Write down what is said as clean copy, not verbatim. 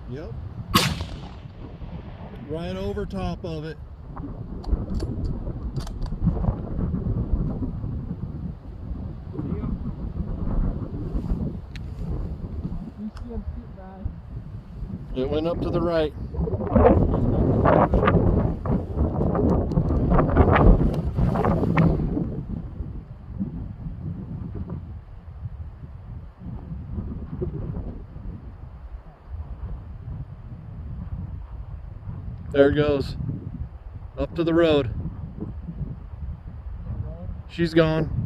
Yep. Right over top of it. It went up to the right. There it goes. Up to the road. She's gone.